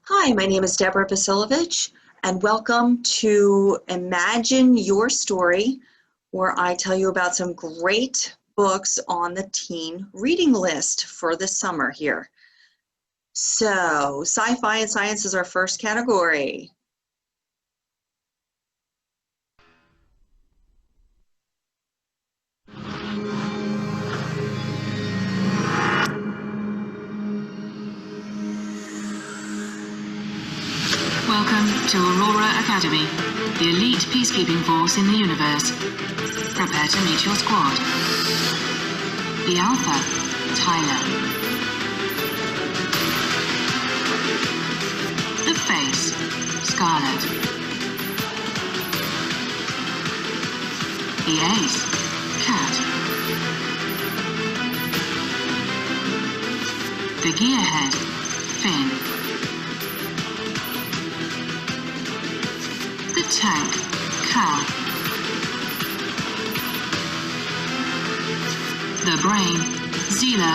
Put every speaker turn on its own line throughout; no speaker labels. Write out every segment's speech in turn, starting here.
Hi, my name is Deborah Bosilovich, and welcome to Imagine Your Story, where I tell you about some great books on the teen reading list for the summer here. So, sci-fi and science is our first category.
Welcome to Aurora Academy, the elite peacekeeping force in the universe. Prepare to meet your squad. The Alpha, Tyler. The Face, Scarlet. The Ace, Cat. The Gearhead, Finn. The Tank, Cal. The Brain, Zila.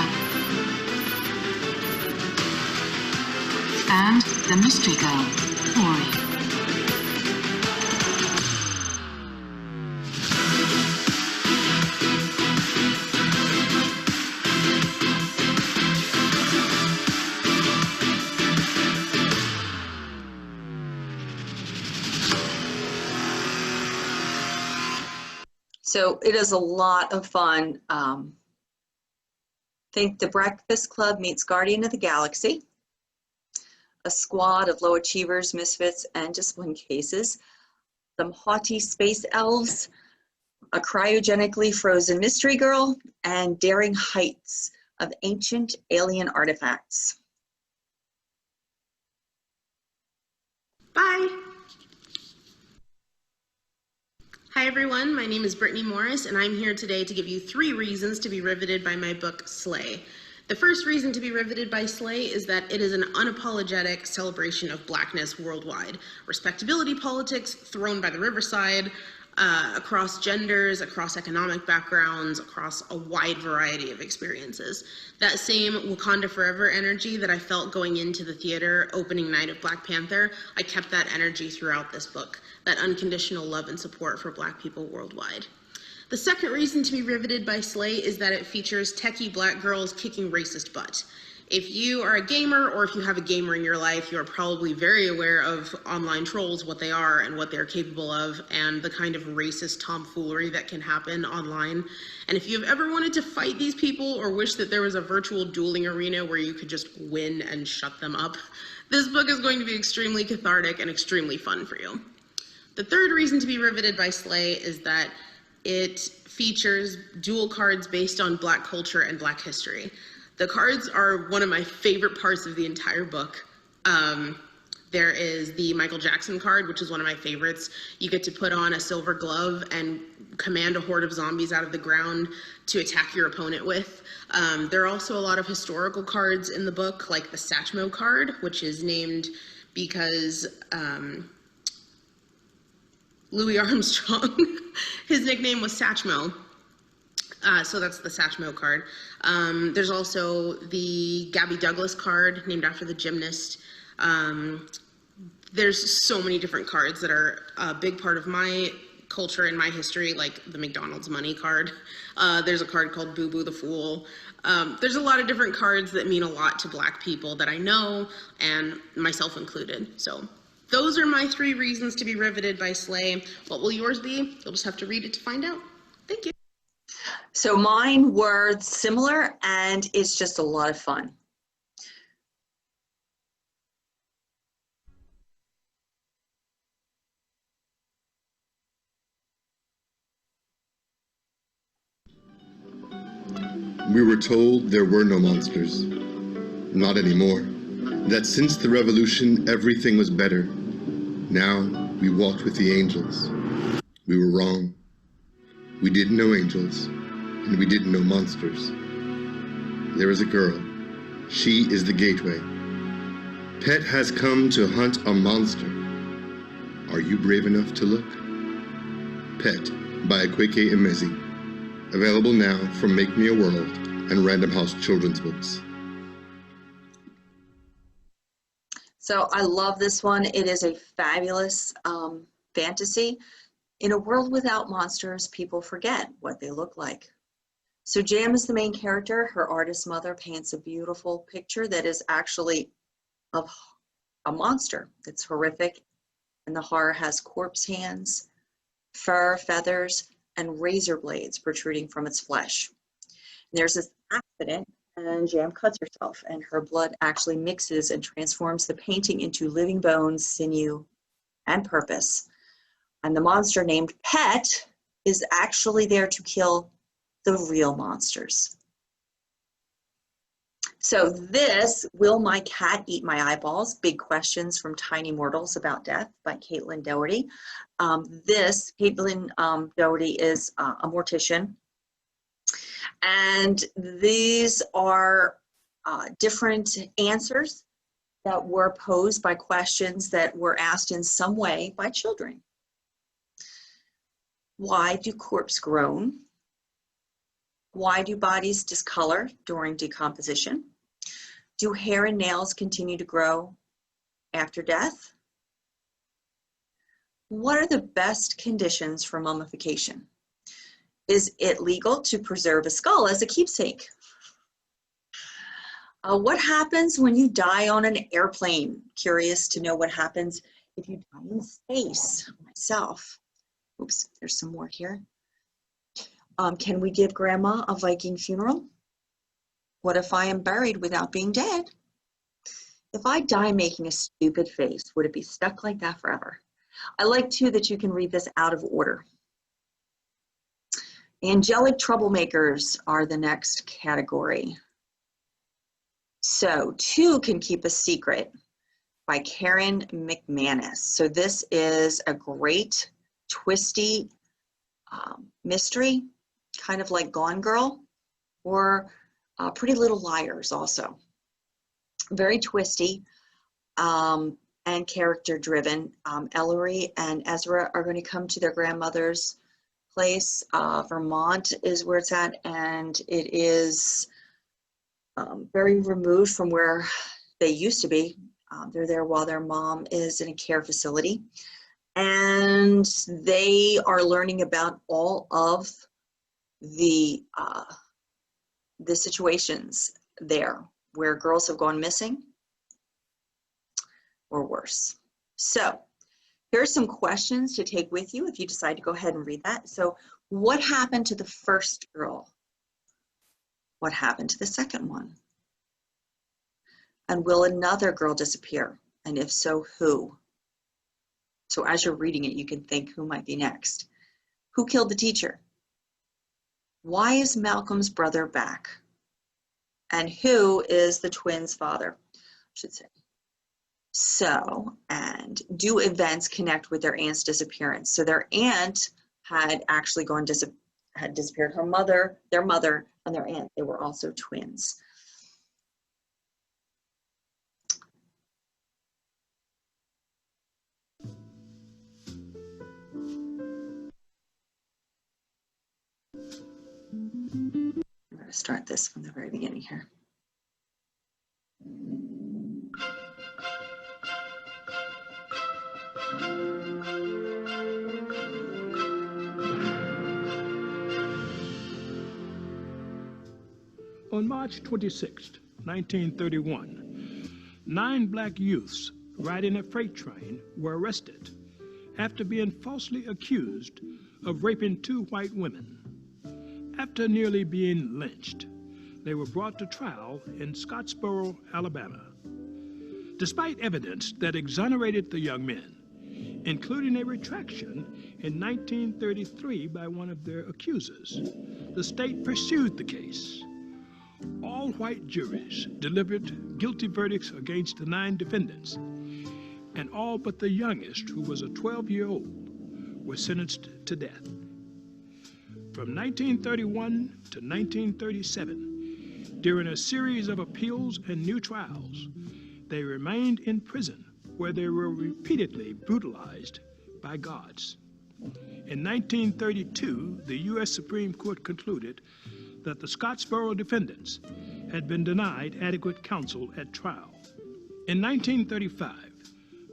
And the Mystery Girl, Ori.
So it is a lot of fun. Think The Breakfast Club meets Guardian of the Galaxy, a squad of low achievers, misfits, and just one cases, some haughty space elves, a cryogenically frozen mystery girl, and daring heights of ancient alien artifacts.
Bye. Hi everyone, my name is Brittany Morris and I'm here today to give you 3 reasons to be riveted by my book, Slay. The first reason to be riveted by Slay is that it is an unapologetic celebration of blackness worldwide. Respectability politics thrown by the riverside, across genders, across economic backgrounds, across a wide variety of experiences. That same Wakanda Forever energy that I felt going into the theater opening night of Black Panther, I kept that energy throughout this book, that unconditional love and support for Black people worldwide. The second reason to be riveted by Slay is that it features techie Black girls kicking racist butt. If you are a gamer or if you have a gamer in your life, you are probably very aware of online trolls, what they are and what they're capable of, and the kind of racist tomfoolery that can happen online. And if you've ever wanted to fight these people or wish that there was a virtual dueling arena where you could just win and shut them up, this book is going to be extremely cathartic and extremely fun for you. The third reason to be riveted by Slay is that it features dual cards based on Black culture and Black history. The cards are one of my favorite parts of the entire book. There is the Michael Jackson card, which is one of my favorites. You get to put on a silver glove and command a horde of zombies out of the ground to attack your opponent with. There are also a lot of historical cards in the book, like the Satchmo card, which is named because Louis Armstrong, his nickname was Satchmo. So that's the Satchmo card. There's also the Gabby Douglas card, named after the gymnast. There's so many different cards that are a big part of my culture and my history, like the McDonald's money card. There's a card called Boo Boo the Fool. There's a lot of different cards that mean a lot to Black people that I know, and myself included. So those are my 3 reasons to be riveted by Slay. What will yours be? You'll just have to read it to find out. Thank you.
So mine were similar, and it's just a lot of fun.
We were told there were no monsters. Not anymore. That since the revolution, everything was better. Now, we walked with the angels. We were wrong. We didn't know angels, and we didn't know monsters. There is a girl. She is the gateway. Pet has come to hunt a monster. Are you brave enough to look? Pet by Akweke Emezi. Available now from Make Me a World and Random House Children's Books.
So I love this one. It is a fabulous fantasy. In a world without monsters, people forget what they look like. So Jam is the main character. Her artist mother paints a beautiful picture that is actually of a monster. It's horrific, and the horror has corpse hands, fur, feathers, and razor blades protruding from its flesh. And there's this accident, and Jam cuts herself, and her blood actually mixes and transforms the painting into living bones, sinew, and purpose. And the monster named Pet is actually there to kill the real monsters. So this, Will My Cat Eat My Eyeballs? Big Questions from Tiny Mortals About Death by Caitlin Doherty. Caitlin Doherty is a mortician. And these are different answers that were posed by questions that were asked in some way by children. Why do corpses groan? Why do bodies discolor during decomposition? Do hair and nails continue to grow after death? What are the best conditions for mummification? Is it legal to preserve a skull as a keepsake? What happens when you die on an airplane? Curious to know what happens if you die in space. Myself. Oops, there's some more here. Can we give Grandma a Viking funeral? What if I am buried without being dead? If I die making a stupid face, would it be stuck like that forever? I like too that you can read this out of order. Angelic Troublemakers are the next category. So, Two Can Keep a Secret by Karen McManus. So this is a great twisty mystery, kind of like Gone Girl or Pretty Little Liars also. Very twisty and character driven. Ellery and Ezra are going to come to their grandmother's place. Vermont is where it's at, and it is very removed from where they used to be. They're there while their mom is in a care facility. And they are learning about all of the situations there where girls have gone missing or worse. So here are some questions to take with you if you decide to go ahead and read that. So what happened to the first girl? What happened to the second one? And will another girl disappear? And if so, who? So as you're reading it, you can think who might be next. Who killed the teacher? Why is Malcolm's brother back? And who is the twins' father, I should say. So, and do events connect with their aunt's disappearance? So their aunt had actually had disappeared. Her mother, their mother, and their aunt, they were also twins. I'm going to start this from the very beginning here.
On March 26, 1931, 9 black youths riding a freight train were arrested after being falsely accused of raping 2 white women. After nearly being lynched, they were brought to trial in Scottsboro, Alabama. Despite evidence that exonerated the young men, including a retraction in 1933 by one of their accusers, the state pursued the case. All white juries delivered guilty verdicts against the 9 defendants, and all but the youngest, who was a 12-year-old, were sentenced to death. From 1931 to 1937, during a series of appeals and new trials, they remained in prison where they were repeatedly brutalized by guards. In 1932, the U.S. Supreme Court concluded that the Scottsboro defendants had been denied adequate counsel at trial. In 1935,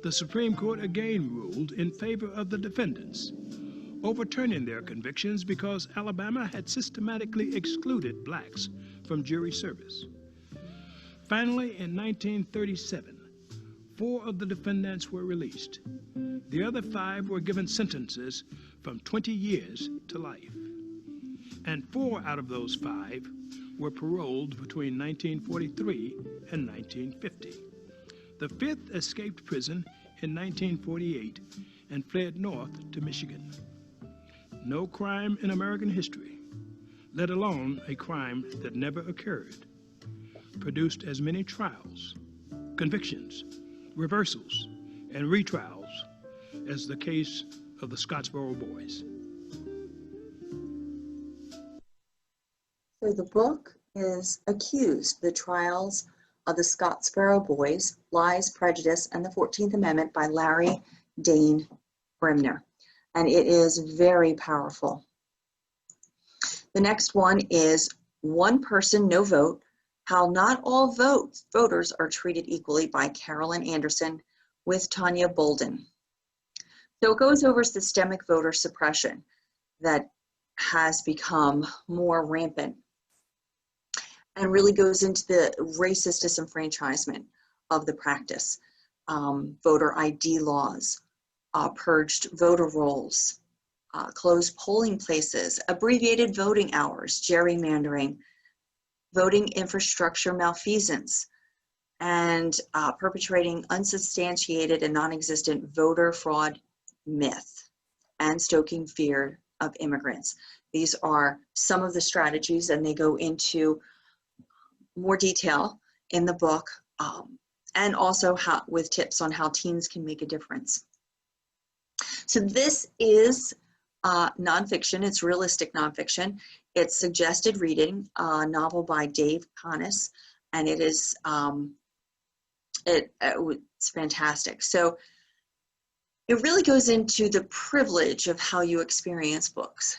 the Supreme Court again ruled in favor of the defendants, overturning their convictions because Alabama had systematically excluded blacks from jury service. Finally, in 1937, 4 of the defendants were released. The other 5 were given sentences from 20 years to life. And 4 out of those 5 were paroled between 1943 and 1950. The 5th escaped prison in 1948 and fled north to Michigan. No crime in American history, let alone a crime that never occurred, produced as many trials, convictions, reversals, and retrials as the case of the Scottsboro boys.
So the book is Accused, the Trials of the Scottsboro Boys, Lies, Prejudice, and the 14th Amendment by Larry Dane Brimner. And it is very powerful. The next one is One Person, No Vote, How Not All Voters Are Treated Equally by Carolyn Anderson with Tanya Bolden. So it goes over systemic voter suppression that has become more rampant and really goes into the racist disenfranchisement of the practice. Voter ID laws, purged voter rolls, closed polling places, abbreviated voting hours, gerrymandering, voting infrastructure malfeasance, and perpetrating unsubstantiated and non-existent voter fraud myth, and stoking fear of immigrants. These are some of the strategies, and they go into more detail in the book, and also with tips on how teens can make a difference. So this is nonfiction. It's realistic nonfiction. It's suggested reading, a novel by Dave Connis, and it is it's fantastic. So it really goes into the privilege of how you experience books.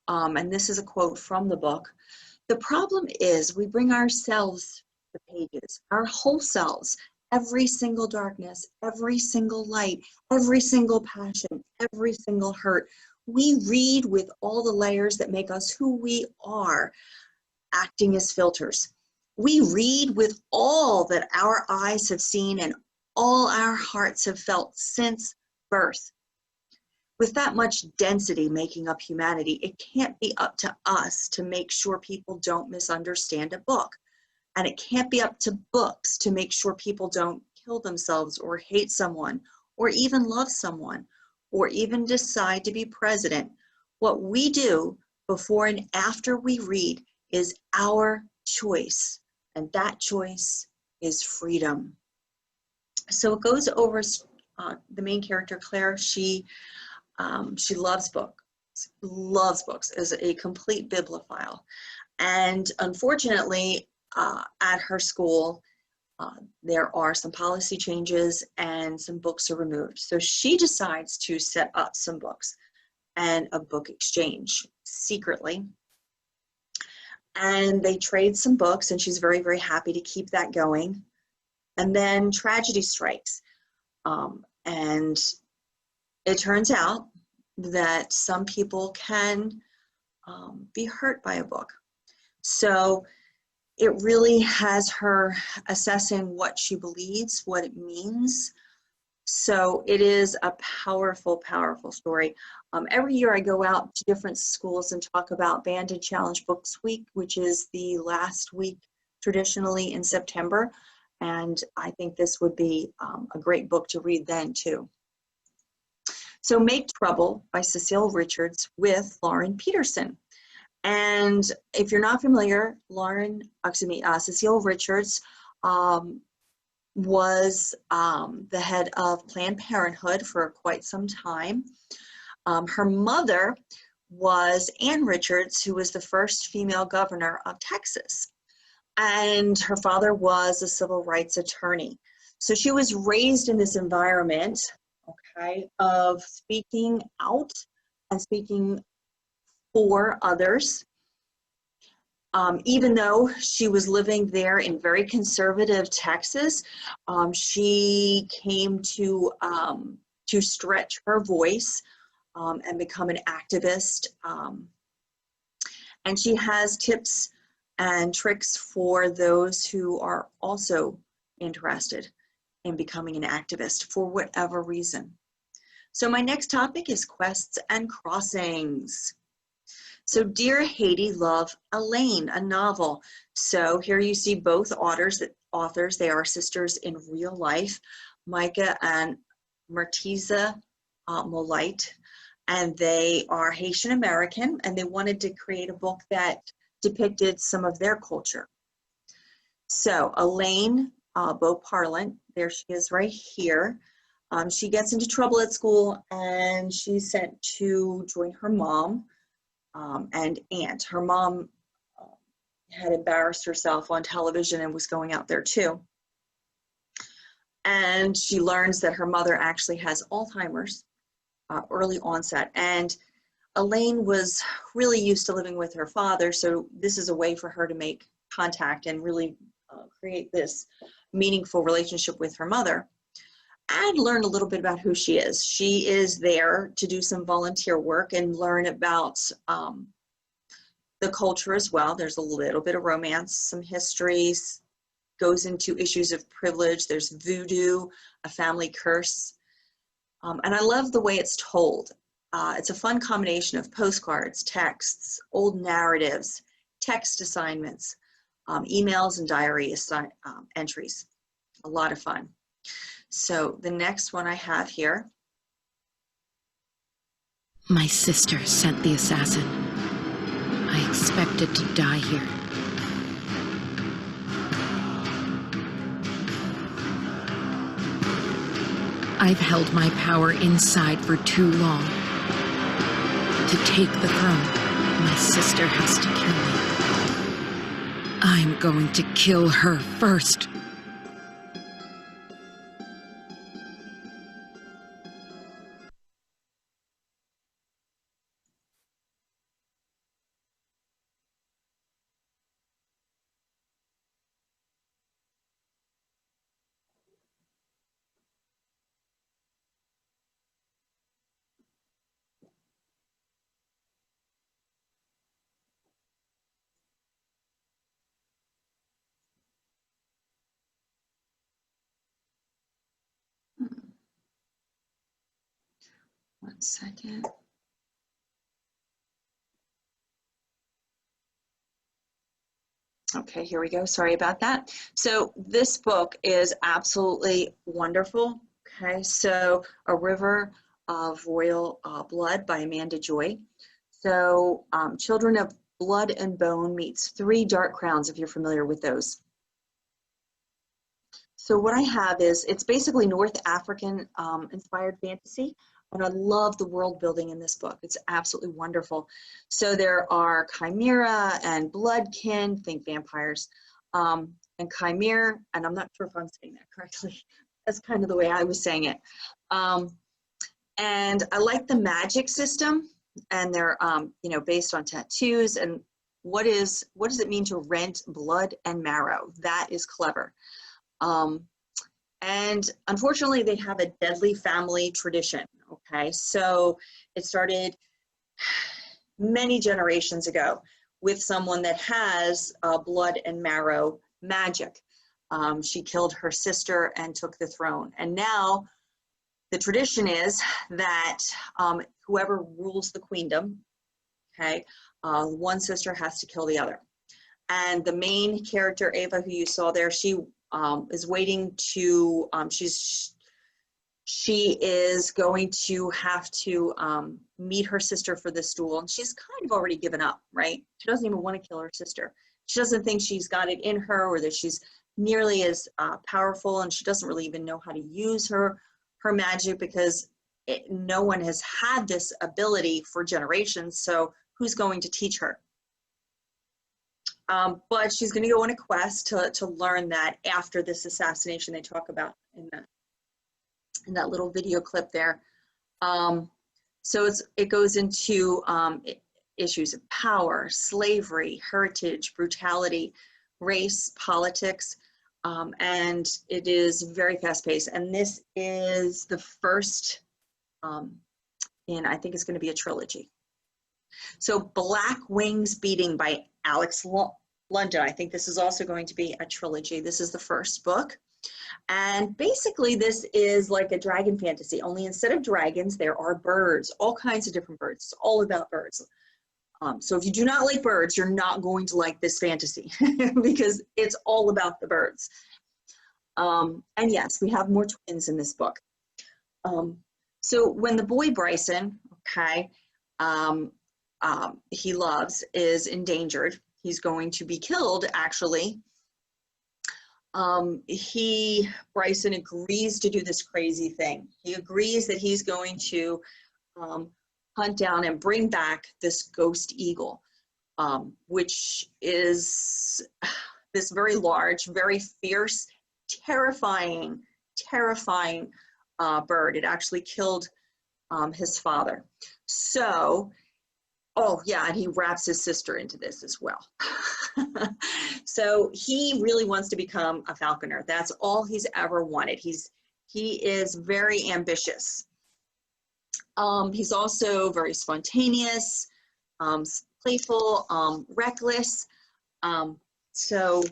And this is a quote from the book. The problem is we bring ourselves to the pages, our whole selves, every single darkness, every single light, every single passion, every single hurt. We read with all the layers that make us who we are, acting as filters. We read with all that our eyes have seen and all our hearts have felt since birth. With that much density making up humanity, it can't be up to us to make sure people don't misunderstand a book. And it can't be up to books to make sure people don't kill themselves or hate someone or even love someone or even decide to be president. What we do before and after we read is our choice, and that choice is freedom. So it goes over the main character, Claire. She loves books, is a complete bibliophile. And unfortunately, at her school, there are some policy changes and some books are removed. So she decides to set up some books and a book exchange secretly. And they trade some books, and she's very, very happy to keep that going. And then tragedy strikes. And it turns out that some people can be hurt by a book. So it really has her assessing what she believes, what it means. So it is a powerful, powerful story. Every year I go out to different schools and talk about Banded Challenge Books Week, which is the last week traditionally in September. And I think this would be a great book to read then too. So Make Trouble by Cecile Richards with Lauren Peterson. And if you're not familiar, Cecile Richards was the head of Planned Parenthood for quite some time. Her mother was Ann Richards, who was the first female governor of Texas. And her father was a civil rights attorney. So she was raised in this environment, okay, of speaking out and speaking for others. Even though she was living there in very conservative Texas, she came to stretch her voice and become an activist. And she has tips and tricks for those who are also interested in becoming an activist for whatever reason. So my next topic is quests and crossings. So Dear Haiti, Love, Elaine, a novel. So here you see both authors. They are sisters in real life, Micah and Martiza Molite, and they are Haitian American, and they wanted to create a book that depicted some of their culture. So Elaine Beauparlant, there she is right here. She gets into trouble at school, and she's sent to join her mom and aunt. Her mom had embarrassed herself on television and was going out there too. And she learns that her mother actually has Alzheimer's, early onset. And Elaine was really used to living with her father, so this is a way for her to make contact and really create this meaningful relationship with her mother and learn a little bit about who she is. She is there to do some volunteer work and learn about the culture as well. There's a little bit of romance, some histories, goes into issues of privilege. There's voodoo, a family curse. And I love the way it's told. It's a fun combination of postcards, texts, old narratives, text assignments, emails and diary entries. A lot of fun. So the next one I have here.
My sister sent the assassin. I expected to die here. I've held my power inside for too long. To take the throne, my sister has to kill me. I'm going to kill her first.
One second. Okay, here we go. Sorry about that. So this book is absolutely wonderful. Okay, so A River of Royal Blood by Amanda Joy. So Children of Blood and Bone meets Three Dark Crowns, if you're familiar with those. So what I have is, it's basically North African inspired fantasy. And I love the world building in this book. It's absolutely wonderful. So there are chimera and bloodkin, think vampires, and chimera, and I'm not sure if I'm saying that correctly. That's kind of the way I was saying it. And I like the magic system, and they're you know, based on tattoos. And what does it mean to rent blood and marrow? That is clever. And unfortunately, they have a deadly family tradition. Okay, so it started many generations ago with someone that has blood and marrow magic. She killed her sister and took the throne. And now the tradition is that whoever rules the queendom, okay, one sister has to kill the other. And the main character, Ava, who you saw there, she is waiting to, she is going to have to meet her sister for this duel. And she's kind of already given up, right? She doesn't even want to kill her sister. She doesn't think she's got it in her, or that she's nearly as powerful, and she doesn't really even know how to use her magic, because no one has had this ability for generations. So who's going to teach her? But she's going to go on a quest to learn that after this assassination they talk about in that little video clip there. So it goes into, issues of power, slavery, heritage, brutality, race, politics, and it is very fast-paced. And this is the first in, I think it's going to be a trilogy. So Black Wings Beating by Alex London. I think this is also going to be a trilogy. This is the first book. And basically this is like a dragon fantasy, only instead of dragons, there are birds, all kinds of different birds. It's all about birds. So if you do not like birds, you're not going to like this fantasy because it's all about the birds. And yes, we have more twins in this book. So when the boy Bryson, okay, he loves, is endangered, he's going to be killed actually. Bryson agrees to do this crazy thing. He agrees that he's going to hunt down and bring back this ghost eagle, which is this very large, very fierce, terrifying bird. It actually killed his father. So, oh yeah, and he wraps his sister into this as well. So he really wants to become a falconer. That's all he's ever wanted. He is very ambitious. He's also very spontaneous, playful, reckless. So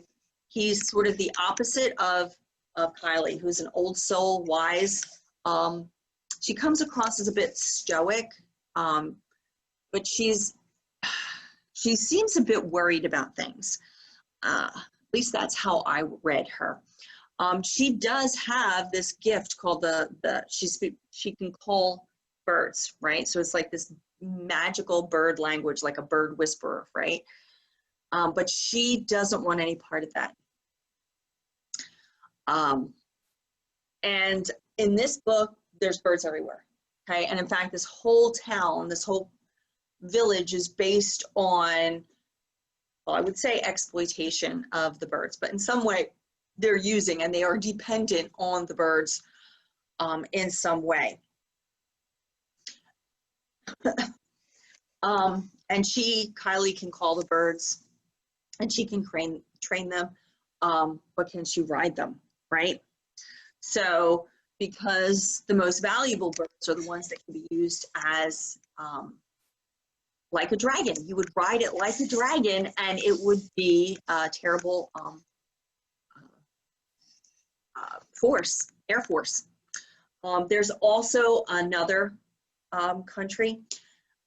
he's sort of the opposite of Kylie, who's an old soul, wise. She comes across as a bit stoic, but she seems a bit worried about things. At least that's how I read her. She does have this gift called she can call birds, right? So it's like this magical bird language, like a bird whisperer, right? But she doesn't want any part of that. And in this book, there's birds everywhere, okay? And in fact, this whole town, this whole village is based on, well, I would say exploitation of the birds, but in some way they're using and they are dependent on the birds in some way. And Kylie can call the birds and she can train them, but can she ride them, right? So because the most valuable birds are the ones that can be used as like a dragon. You would ride it like a dragon and it would be a terrible Air Force. There's also another country,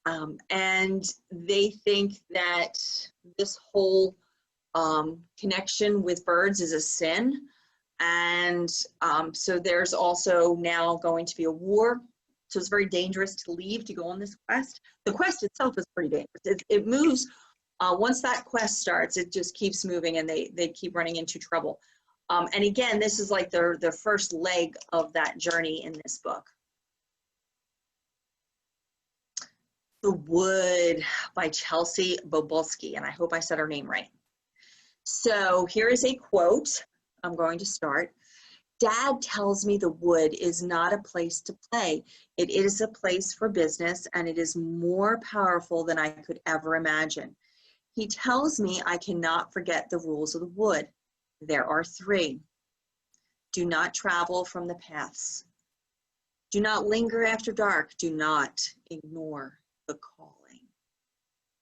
and they think that this whole connection with birds is a sin. And so there's also now going to be a war. So it's very dangerous to leave to go on this quest. The quest itself is pretty dangerous. It moves, once that quest starts, it just keeps moving and they keep running into trouble. And again, this is like the first leg of that journey in this book. The Wood by Chelsea Bobolski, and I hope I said her name right. So here is a quote. I'm going to start. Dad tells me the wood is not a place to play. It is a place for business, and it is more powerful than I could ever imagine. He tells me I cannot forget the rules of the wood. There are 3. Do not travel from the paths. Do not linger after dark. Do not ignore the calling.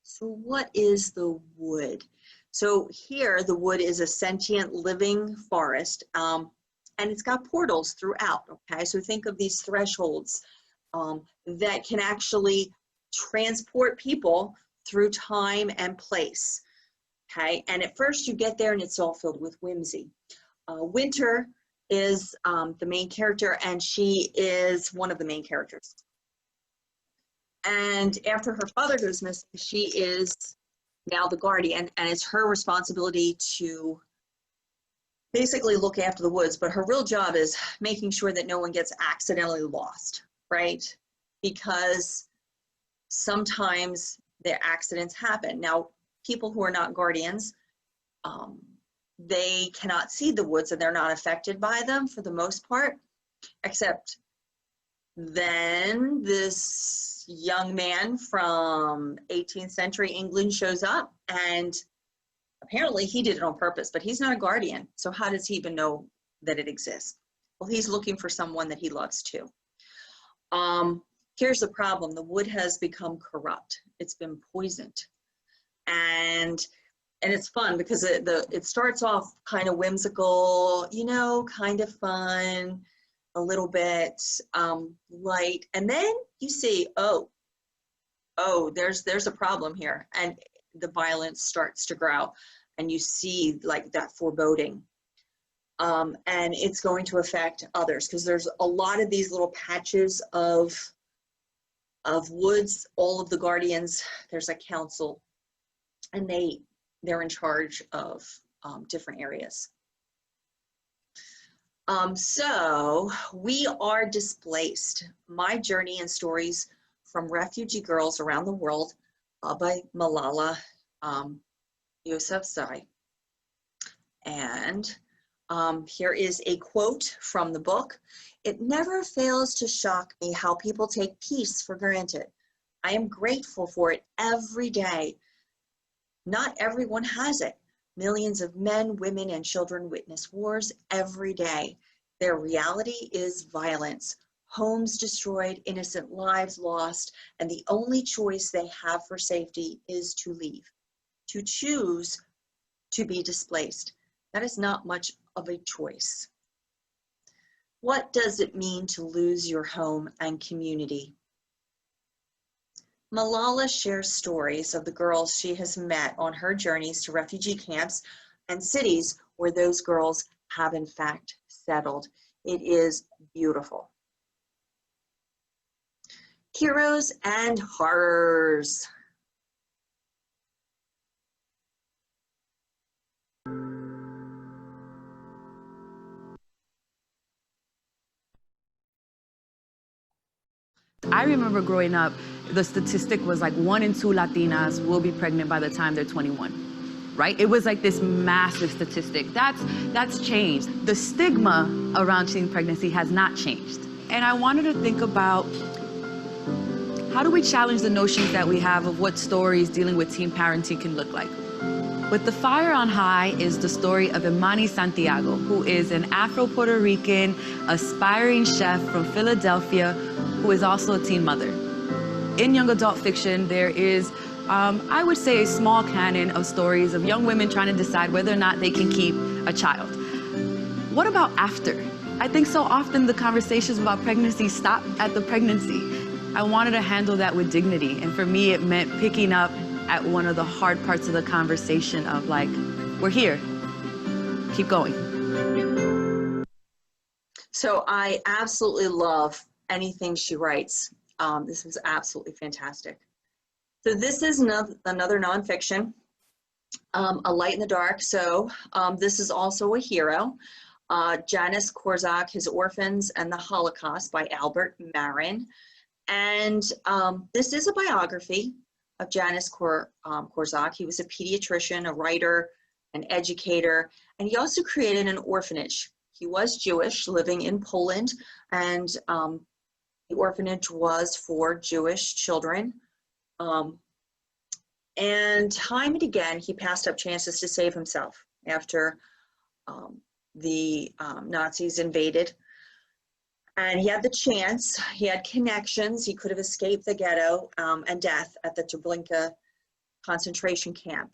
So what is the wood? So here, the wood is a sentient living forest, and it's got portals throughout, okay? So think of these thresholds that can actually transport people through time and place, okay? And at first you get there and it's all filled with whimsy. Winter is the main character, and she is one of the main characters. And after her father goes missing, she is now the guardian, and it's her responsibility to basically look after the woods, but her real job is making sure that no one gets accidentally lost, right? Because sometimes the accidents happen. Now, people who are not guardians, they cannot see the woods and they're not affected by them for the most part, except Then this young man from 18th century England shows up, and apparently he did it on purpose, but he's not a guardian. So how does he even know that it exists? Well, he's looking for someone that he loves too. Here's the problem. The wood has become corrupt. It's been poisoned. And it's fun because it starts off kind of whimsical, you know, kind of fun, a little bit light. And then you see, oh, there's a problem here. And the violence starts to grow. And you see like that foreboding. And it's going to affect others because there's a lot of these little patches of woods. All of the guardians, there's a council, and they're in charge of different areas. So we are displaced. My journey and stories from refugee girls around the world by Malala Yousafzai. And here is a quote from the book. "It never fails to shock me how people take peace for granted. I am grateful for it every day. Not everyone has it. Millions of men, women, and children witness wars every day. Their reality is violence, homes destroyed, innocent lives lost, and the only choice they have for safety is to leave, to choose to be displaced. That is not much of a choice." What does it mean to lose your home and community? Malala shares stories of the girls she has met on her journeys to refugee camps and cities where those girls have in fact settled. It is beautiful. Heroes and horrors.
I remember growing up, the statistic was like 1 in 2 Latinas will be pregnant by the time they're 21, right? It was like this massive statistic. That's changed. The stigma around teen pregnancy has not changed. And I wanted to think about how do we challenge the notions that we have of what stories dealing with teen parenting can look like. With the Fire on High is the story of Imani Santiago, who is an Afro-Puerto Rican aspiring chef from Philadelphia, who is also a teen mother. In young adult fiction, there is, I would say, a small canon of stories of young women trying to decide whether or not they can keep a child. What about after? I think so often the conversations about pregnancy stop at the pregnancy. I wanted to handle that with dignity, and for me it meant picking up at one of the hard parts of the conversation of like, we're here, keep going.
So I absolutely love anything she writes. This was absolutely fantastic. So this is another nonfiction, A Light in the Dark. So this is also a hero. Janis Korczak, His Orphans and the Holocaust by Albert Marin. And this is a biography of Janis Korczak. He was a pediatrician, a writer, an educator, and he also created an orphanage. He was Jewish, living in Poland, and the orphanage was for Jewish children. And time and again, he passed up chances to save himself after the Nazis invaded. And he had the chance, he had connections, he could have escaped the ghetto and death at the Treblinka concentration camp.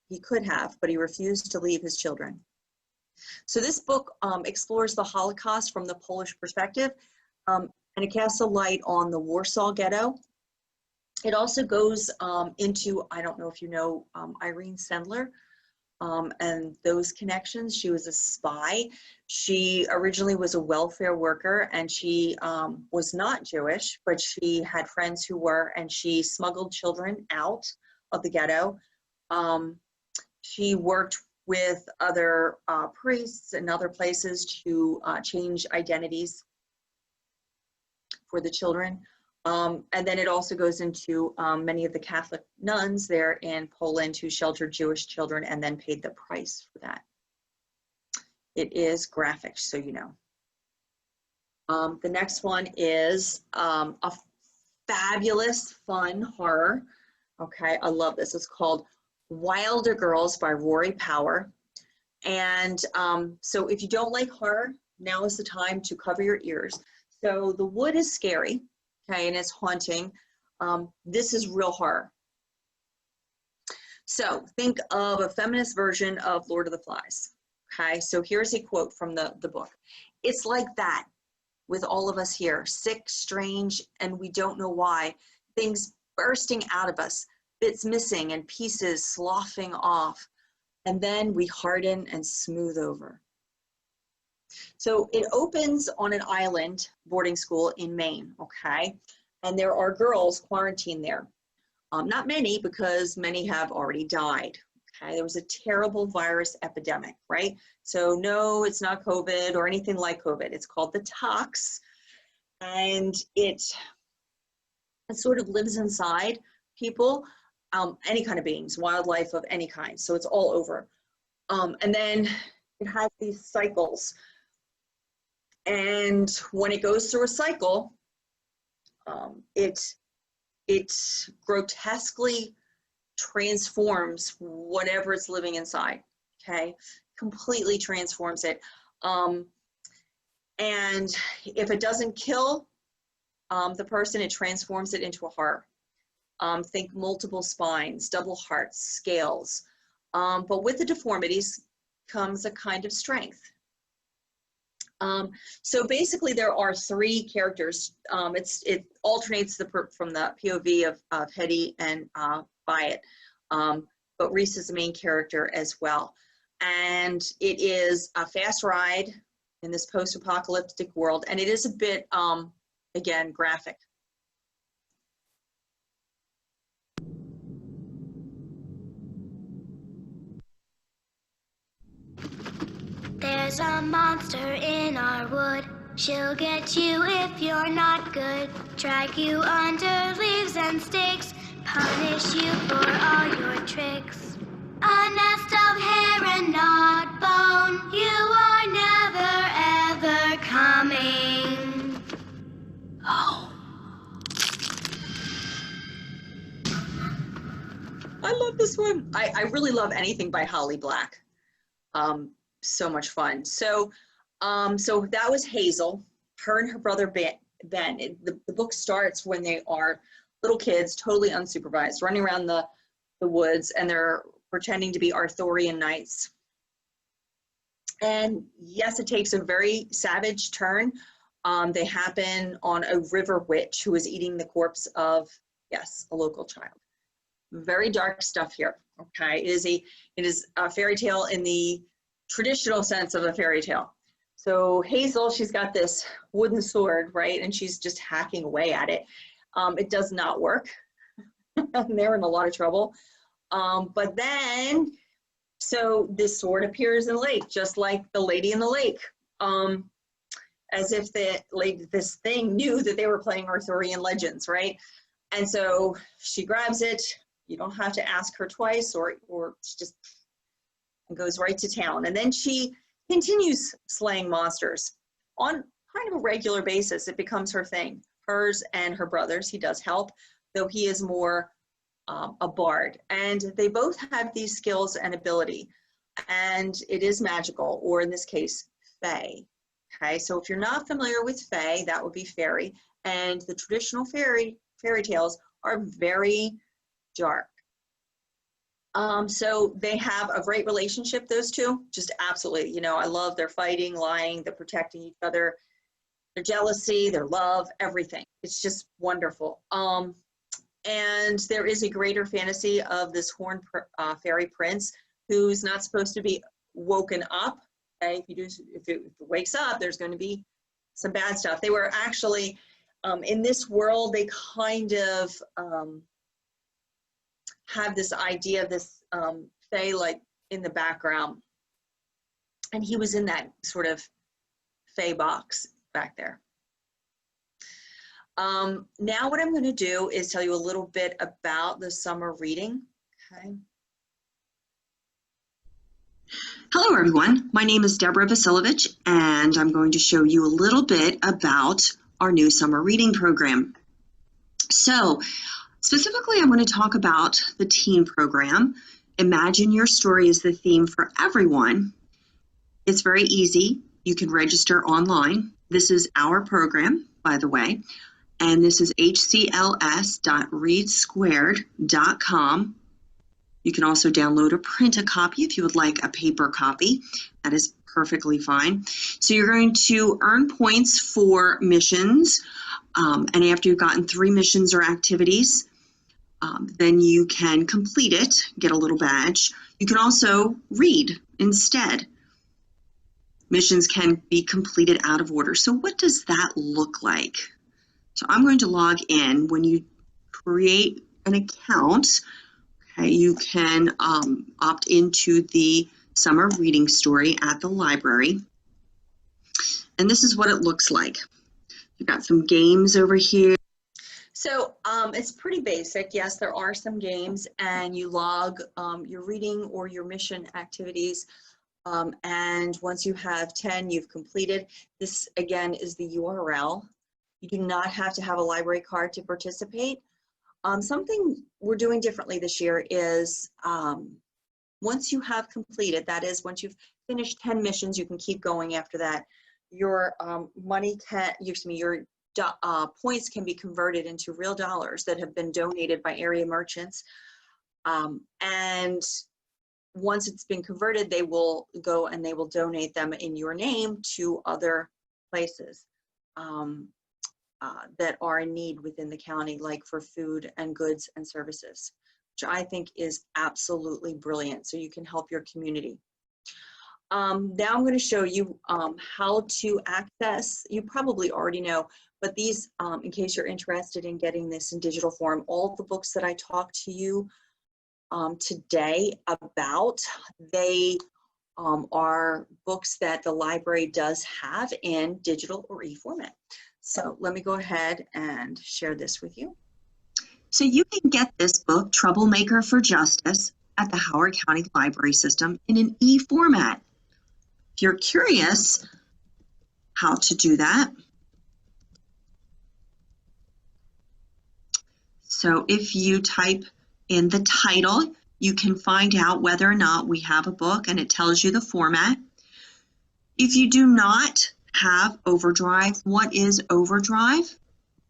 He could have, but he refused to leave his children. So this book explores the Holocaust from the Polish perspective, and it casts a light on the Warsaw Ghetto. It also goes into, I don't know if you know Irene Sendler, and those connections. She was a spy. She originally was a welfare worker, and she was not Jewish, but she had friends who were, and she smuggled children out of the ghetto. She worked with other priests and other places to change identities for the children. And then it also goes into many of the Catholic nuns there in Poland who sheltered Jewish children and then paid the price for that. It is graphic, so you know. The next one is a fabulous, fun horror. Okay, I love this. It's called Wilder Girls by Rory Power. And so if you don't like horror, now is the time to cover your ears. So the wood is scary, okay, and it's haunting. This is real horror. So think of a feminist version of Lord of the Flies. Okay, so here's a quote from the book. It's like that with all of us here, sick, strange, and we don't know why. Things bursting out of us, bits missing and pieces sloughing off. And then we harden and smooth over. So it opens on an island boarding school in Maine, okay? And there are girls quarantined there. Not many, because many have already died. Okay, there was a terrible virus epidemic, right? So no, it's not COVID or anything like COVID. It's called the tox, and it sort of lives inside people, any kind of beings, wildlife of any kind. So it's all over. And then it has these cycles. And when it goes through a cycle, it grotesquely transforms whatever it's living inside, okay? Completely transforms it. And if it doesn't kill the person, it transforms it into a horror. Think multiple spines, double hearts, scales. But with the deformities comes a kind of strength. So basically there are three characters. It alternates from the POV of Hetty and Wyatt, but Reese is the main character as well. And it is a fast ride in this post-apocalyptic world, and it is a bit, again, graphic.
There's a monster in our wood. She'll get you if you're not good. Drag you under leaves and sticks. Punish you for all your tricks. A nest of hair and not bone. You are never ever coming home.
I love this one. I really love anything by Holly Black. So much fun. So that was Hazel, her and her brother Ben. The book starts when they are little kids, totally unsupervised, running around the woods, and they're pretending to be Arthurian knights. And yes, it takes a very savage turn. They happen on a river witch who is eating the corpse of, yes, a local child. Very dark stuff here, okay? It is a fairy tale in the traditional sense of a fairy tale. So Hazel, she's got this wooden sword, right? And she's just hacking away at it. It does not work. They're in a lot of trouble. But then, so this sword appears in the lake, just like the lady in the lake. As if this thing knew that they were playing Arthurian legends, right? And so she grabs it. You don't have to ask her twice, or she just goes right to town. And then she continues slaying monsters on kind of a regular basis. It becomes her thing, hers and her brother's. He does help, though he is more a bard. And they both have these skills and ability. And it is magical, or in this case, fae. Okay, so if you're not familiar with fae, that would be fairy. And the traditional fairy tales are very dark. So they have a great relationship, those two, just absolutely. You know, I love their fighting, lying, they're protecting each other, their jealousy, their love, everything. It's just wonderful. And there is a greater fantasy of this horned fairy prince who's not supposed to be woken up. Okay, if it wakes up, there's going to be some bad stuff. They were actually, in this world, they kind of have this idea of this fae like in the background. And he was in that sort of fae box back there. Now what I'm going to do is tell you a little bit about the summer reading. Okay.
Hello everyone, my name is Deborah Bosilovich and I'm going to show you a little bit about our new summer reading program. So specifically I'm going to talk about the teen program. Imagine Your Story is the theme for everyone. It's very easy. You can register online. This is our program, by the way, and this is hcls.readsquared.com. You can also download or print a copy if you would like a paper copy. That is perfectly fine. So you're going to earn points for missions, and after you've gotten 3 missions or activities, then you can complete it, get a little badge. You can also read instead. Missions can be completed out of order. So what does that look like? So I'm going to log in. When you create an account, you can opt into the summer reading story at the library. And this is what it looks like. You've got some games over here.
So it's pretty basic. Yes, there are some games, and you log your reading or your mission activities. And once you have 10, you've completed. This, again, is the URL. You do not have to have a library card to participate. Something we're doing differently this year is once you have completed, that is, once you've finished 10 missions, you can keep going after that. Your your points can be converted into real dollars that have been donated by area merchants. And once it's been converted, they will go and they will donate them in your name to other places that are in need within the county, like for food and goods and services, which I think is absolutely brilliant. So you can help your community. Now I'm going to show you how to access. You probably already know, but these, in case you're interested in getting this in digital form, all the books that I talked to you today about, they are books that the library does have in digital or e-format. So let me go ahead and share this with you.
So you can get this book, Troublemaker for Justice, at the Howard County Library System in an e-format. If you're curious how to do that, so if you type in the title, you can find out whether or not we have a book, and it tells you the format. If you do not have Overdrive, what is Overdrive?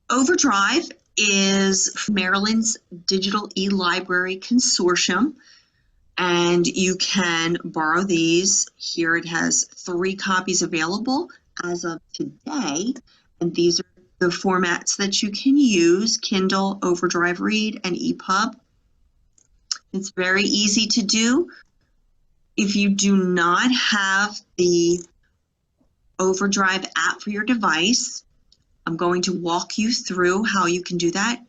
Overdrive is Maryland's Digital E-Library Consortium, and you can borrow these. Here it has 3 copies available as of today, and these are the formats that you can use: Kindle, Overdrive Read, and EPUB. It's very easy to do. If you do not have the Overdrive app for your device, I'm going to walk you through how you can do that.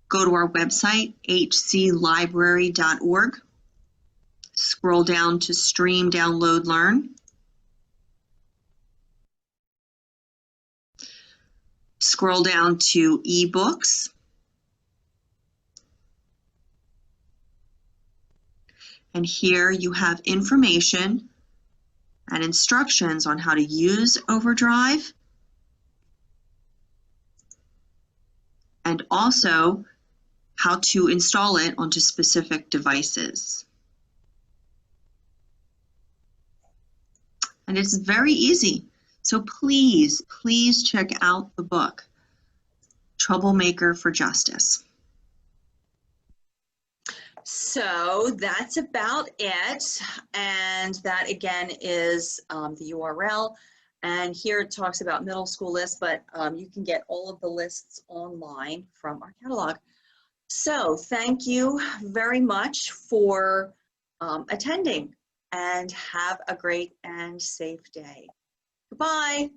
Go to our website, hclibrary.org. Scroll down to Stream, Download, Learn. Scroll down to eBooks. And here you have information and instructions on how to use Overdrive, and also how to install it onto specific devices. And it's very easy. So please, please check out the book, Troublemaker for Justice.
So that's about it. And that again is the URL. And here it talks about middle school lists, but you can get all of the lists online from our catalog. So thank you very much for attending, and have a great and safe day. Goodbye.